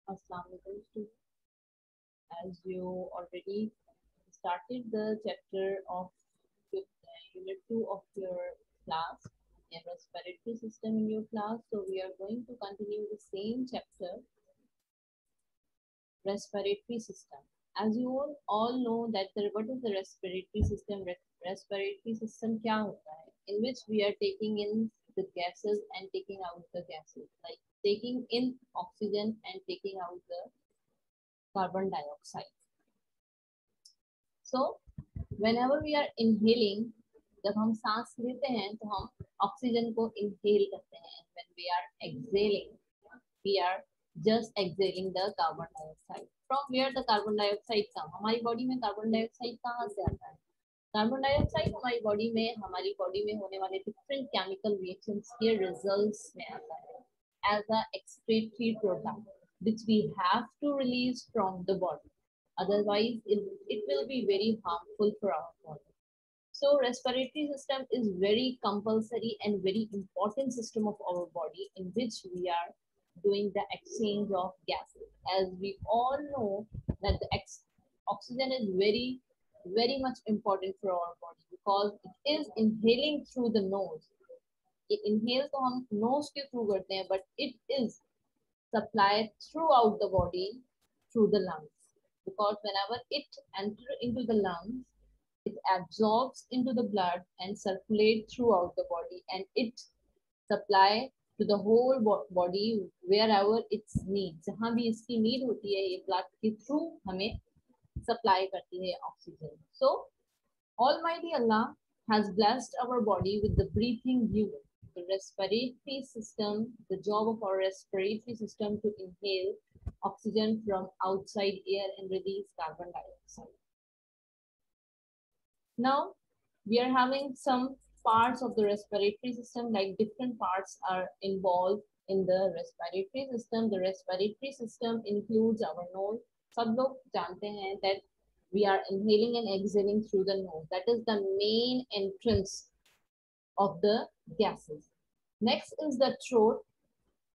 Assalamu alaikum students. As you already started the chapter of unit 2 of your class, in respiratory system in your class, so we are going to continue the same chapter, respiratory system. As you all know that what is the respiratory system? Respiratory system क्या होता है? In which we are taking in the gases and taking out the gases, like taking in oxygen and taking out the carbon dioxide. So whenever we are inhaling, जब हम सांस लेते हैं तो हम ऑक्सीजन को inhale करते हैं. When we are exhaling, we are just exhaling the carbon dioxide. From where the carbon dioxide come? हमारी बॉडी में कार्बन डाइऑक्साइड कहाँ से आता है? कार्बन डाइऑक्साइड हमारी बॉडी में होने वाले डिफरेंट केमिकल रिएक्शंस के रिजल्ट्स में आता है as a excretory product which we have to release from the body. Otherwise, it will be very harmful for our body. So respiratory system is very compulsory and very important system of our body in which we are doing the exchange of gases. As we all know that the oxygen is very much important for our body because it is inhaling through the nose. Inhale तो हम nose के through करते हैं, but it is supplied throughout the body through the lungs. Because whenever it enters into the lungs, it absorbs into the blood and circulates throughout the body, and it supply to the whole body wherever its needs. जहाँ भी इसकी need होती है ये blood के through हमें supply करती है oxygen. So Almighty Allah has blessed our body with the breathing unit, the respiratory system. The job of our respiratory system to inhale oxygen from outside air and release carbon dioxide. Now we are having some parts of the respiratory system, like different parts are involved in the respiratory system. The respiratory system includes our nose. सब लोग जानते हैं that we are inhaling and exhaling through the nose. That is the main entrance of the gases. Next is the throat,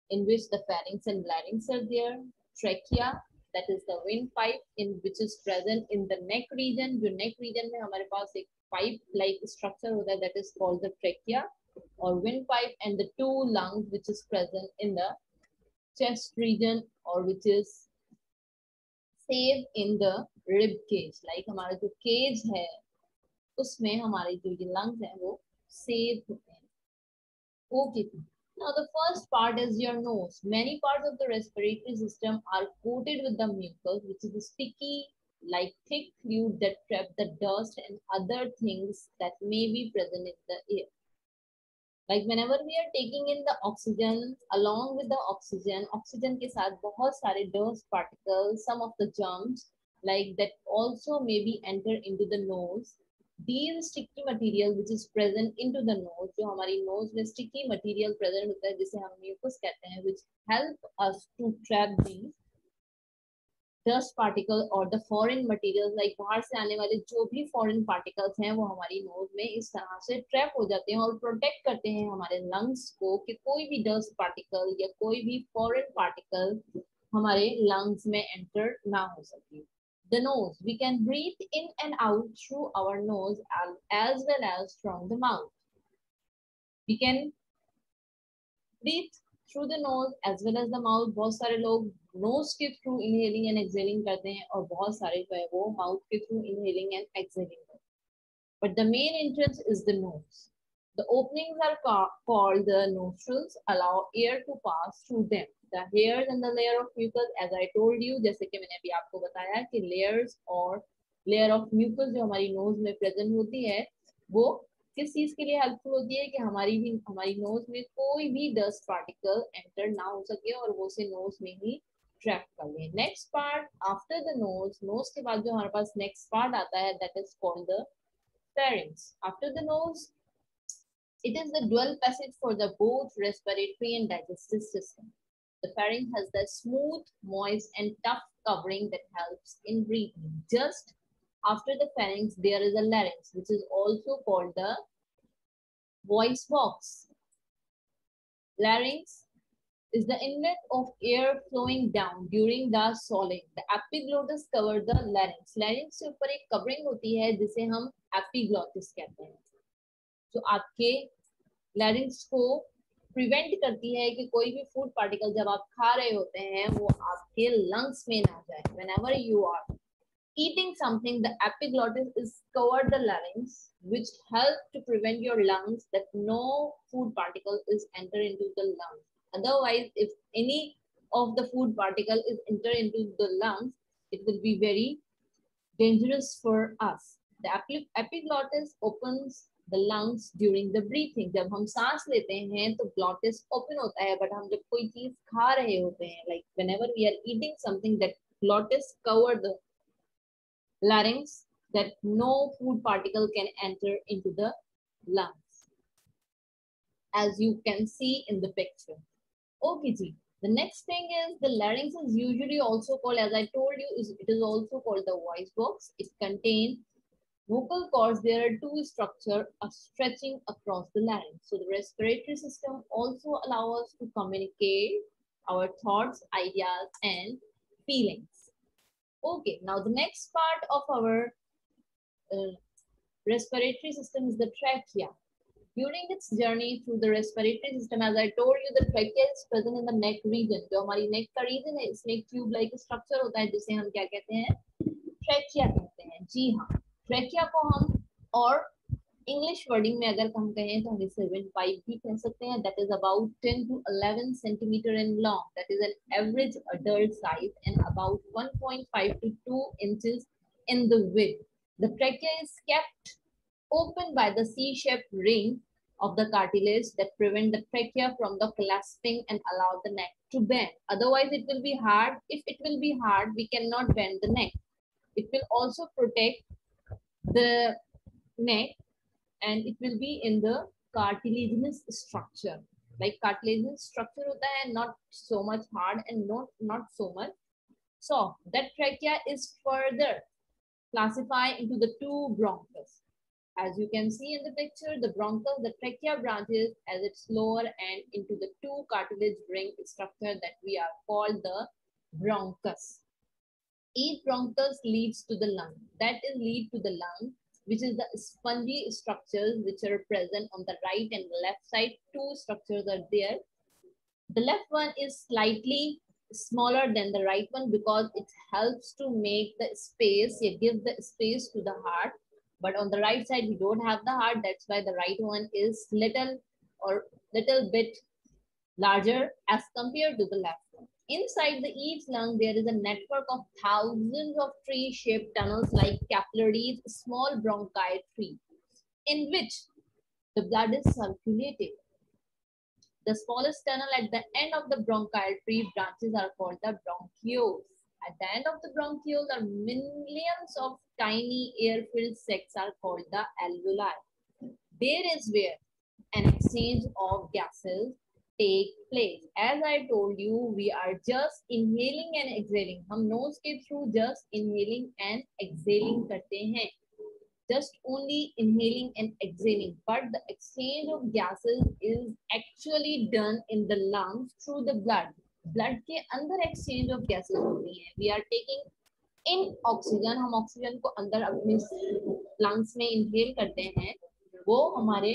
in which the pharynx and larynx are there. Trachea, that is the windpipe, in which is present in the neck region. जो neck region में हमारे पास एक pipe like structure होता है, that is called the trachea or windpipe, and the two lungs which is present in the chest region or which is safe in the rib cage. Like हमारा जो cage है उसमें हमारे जो ये lungs हैं वो safe होते हैं. Okay. Now the first part is your nose. Many parts of the respiratory system are coated with the mucus, which is a sticky, like thick fluid that trap the dust and other things that may be present in the air. Like whenever we are taking in the oxygen, along with the oxygen के साथ बहुत सारे dust particles, some of the germs, like that also maybe enter into the nose. These sticky material which is present into the nose, जो हमारी nose में sticky material present होता है जिसे हम mucus कहते हैं, which help us to trap these dust particle or the foreign materials, like बाहर से आने वाले जो भी foreign particles हैं वो हमारी nose में इस तरह से trap हो जाते हैं और protect करते हैं हमारे lungs को कि कोई भी dust particle या कोई भी foreign particle हमारे lungs में enter ना हो सके. The nose, we can breathe in and out through our nose as well as from the mouth. We can breathe through the nose as well as the mouth. बहुत सारे लोग nose के through inhaling and exhaling करते हैं और बहुत सारे जो है वो mouth के through inhaling and exhaling करते हैं. But the main entrance is the nose. The openings are called the nostrils, allow air to pass through them. The hairs and the layer of mucus, as I told you, जैसे कि मैंने अभी आपको बताया कि layers और layer of mucus जो हमारी nose में present होती है, वो किस चीज के लिए helpful होती है कि हमारी nose में कोई भी dust particle enter ना हो सके और वो से nose में ही trap कर ले. Next part after the nose के बाद जो हमारे पास next part आता है, that is called the pharynx. After the nose, it is the dual passage for the both respiratory and digestive system. The pharynx has the smooth, moist, and tough covering that helps in breathing. Just after the pharynx, there is a larynx, which is also called the voice box. Larynx is the inlet of air flowing down during the swallowing. The epiglottis cover the larynx. Larynx से ऊपर एक covering होती है जिसे हम epiglottis कहते हैं. तो आपके larynx को prevent करती है कि कोई भी food particle जब आप खा रहे होते हैं वो आपके lungs में ना जाए. Whenever you are eating something, the epiglottis is covered the larynx, which help to prevent your lungs that no food particle is enter into the lungs. Otherwise, if any of the food particle is enter into the lungs, it will be very dangerous for us. The epiglottis opens the lungs during the breathing. जब हम सांस लेते हैं तो glottis open होता है, but हम जब कोई चीज खा रहे होते हैं, like whenever we are eating something, that glottis cover the larynx, that no food particle can enter into the lungs, as you can see in the picture. Okay, Ji. The next thing is the larynx is usually also called, as I told you, it is also called the voice box. It contains vocal cords. There are two structures stretching across the larynx. So the respiratory system also allows us to communicate our thoughts, ideas, and feelings. Okay, now the next part of our respiratory system is the trachea. During its journey through the respiratory system, as I told you, the trachea is present in the neck region. जो हमारी neck का region है, इसमें एक tube-like structure होता है जिसे हम क्या कहते हैं? Trachea कहते हैं. जी हाँ, trachea को हम और English wording में अगर हम कहें तो हम इसे windpipe भी कह सकते हैं. That is about 10 to 11 centimeter in long. That is an average adult size and about 1.5 to 2 inches in the width. The trachea is kept open by the C-shaped ring of the cartilage that prevent the trachea from the collapsing and allow the neck to bend. Otherwise, it will be hard. If it will be hard, we cannot bend the neck. It will also protect the neck, and it will be in the cartilaginous structure. Like cartilaginous structure होता है, not so much hard and not so much soft. That trachea is further classified into the two bronchus. As you can see in the picture, the bronchus, the trachea branches as its lower end into the two cartilage ring structure that we are called the bronchus. Each bronchus leads to the lung. That is lead to the lung, which is the spongy structures which are present on the right and the left side. Two structures are there. The left one is slightly smaller than the right one because it helps to make the space, it gives the space to the heart. But on the right side, we don't have the heart. That's why the right one is little bit larger as compared to the left one. Inside each lung, there is a network of thousands of tree-shaped tunnels like capillaries, small bronchi tree, in which the blood is circulated. The smallest tunnel at the end of the bronchial tree branches are called the bronchioles. At the end of the bronchioles are millions of tiny air-filled sacs are called the alveoli. There is where an exchange of gases take place. As I told you, we are just inhaling and exhaling. हम nose के through just inhaling and exhaling करते हैं. Just only inhaling and exhaling. But the exchange of gases is actually done in the lungs through the blood. Blood के अंदर exchange of gases होती हैं. We are taking in oxygen. हम oxygen को अंदर अपने lungs में inhale करते हैं. वो हमारे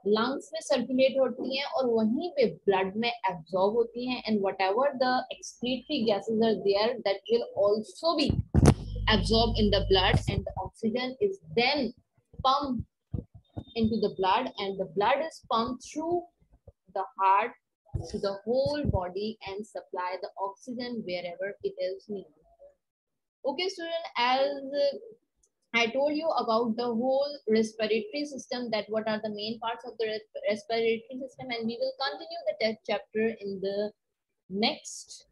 lungs में circulate होती हैं और वहीं पे blood में absorb होती हैं. And whatever the excretory gases are there, that will also be absorbed in the blood, and the oxygen is then pumped into the blood, and the blood is pumped through the heart to the whole body and supply the oxygen wherever it is needed. Okay, student, as I told you about the whole respiratory system, that what are the main parts of the respiratory system, and we will continue the chapter in the next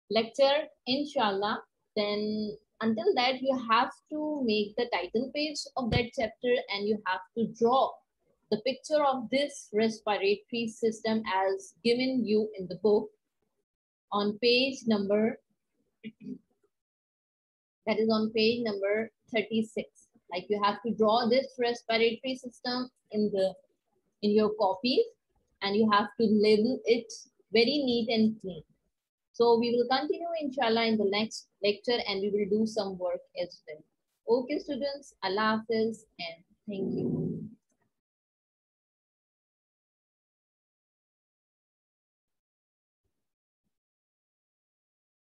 lecture, inshallah. Then until that, you have to make the title page of that chapter, and you have to draw the picture of this respiratory system as given you in the book on page number, that is on page number 36. Like you have to draw this respiratory system in your copies, and you have to label it very neat and clean. So we will continue inshallah in the next lecture and we will do some work as well. Okay students, Allah Hafiz and thank you.